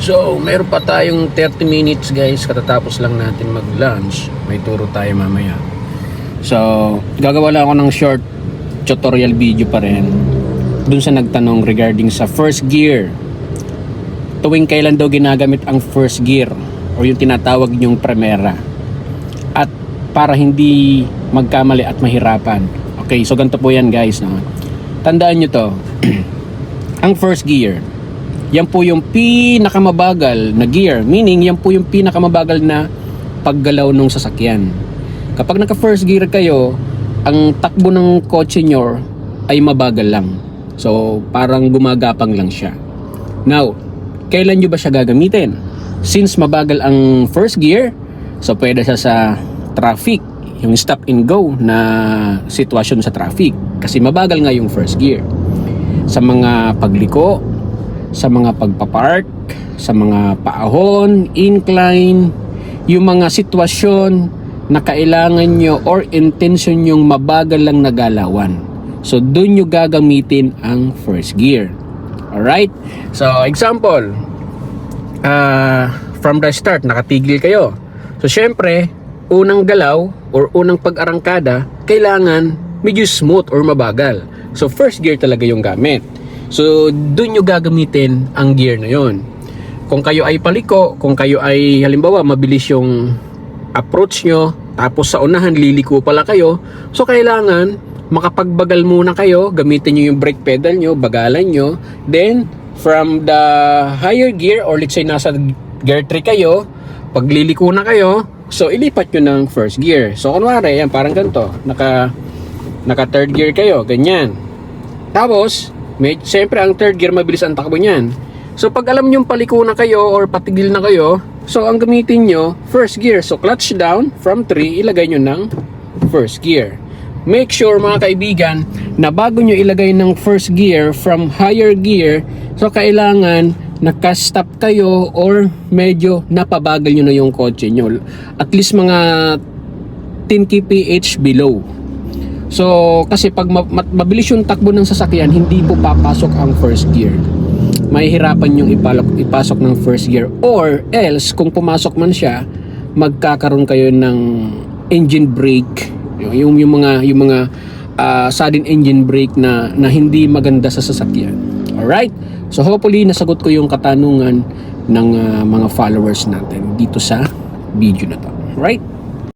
So, meron pa tayong 30 minutes guys. Katatapos lang natin mag-lunch. May turo tayo mamaya. So, gagawa lang ako ng short tutorial video pa rin dun sa nagtanong regarding sa first gear. Tuwing kailan daw ginagamit ang first gear o yung tinatawag nyong primera. At para hindi magkamali at mahirapan. Okay, so ganito po yan guys. No? Tandaan nyo to. Ang first gear, yan po yung pinakamabagal na gear. Meaning, yan po yung pinakamabagal na paggalaw ng sasakyan. Kapag naka first gear kayo, ang takbo ng kotse nyo ay mabagal lang. So, parang gumagapang lang siya. Now, kailan nyo ba siya gagamitin? Since mabagal ang first gear, so pwede siya sa traffic, yung stop and go na sitwasyon sa traffic. Kasi mabagal nga yung first gear. Sa mga pagliko, sa mga pagpapark, sa mga paahon, incline, yung mga sitwasyon na kailangan nyo or intention yung mabagal lang na galawan. So, dun nyo gagamitin ang first gear. Alright? So, example, from the start, nakatigil kayo. So, syempre, unang galaw or unang pag-arangkada, kailangan medyo smooth or mabagal. So, first gear talaga yung gamit. So, dun nyo gagamitin ang gear na yon. Kung kayo ay paliko, kung kayo ay halimbawa mabilis yung approach nyo, tapos sa unahan liliko pala kayo, so kailangan makapagbagal muna kayo, gamitin nyo yung brake pedal nyo, bagalan nyo, then from the higher gear or let's say nasa gear 3 kayo, pag liliko na kayo, so ilipat nyo ng first gear. So kunwari, yan parang ganito, naka third gear kayo, ganyan. Tapos siyempre ang third gear mabilis ang takbo niyan. So pag alam nyo paliko na kayo or patigil na kayo, so ang gamitin nyo first gear. So clutch down from 3, ilagay nyo ng first gear. Make sure mga kaibigan na bago nyo ilagay ng first gear from higher gear, so kailangan naka-stop kayo or medyo napabagal nyo na yung kotse nyo. At least mga 10 kph below. So, kasi pag mabilis yung takbo ng sasakyan, hindi po papasok ang first gear. Mahihirapan yung ipasok ng first gear. Or else, kung pumasok man siya, magkakaroon kayo ng engine brake. Yung mga sudden engine brake na hindi maganda sa sasakyan. Alright? So, hopefully, nasagot ko yung katanungan ng mga followers natin dito sa video na to. Alright?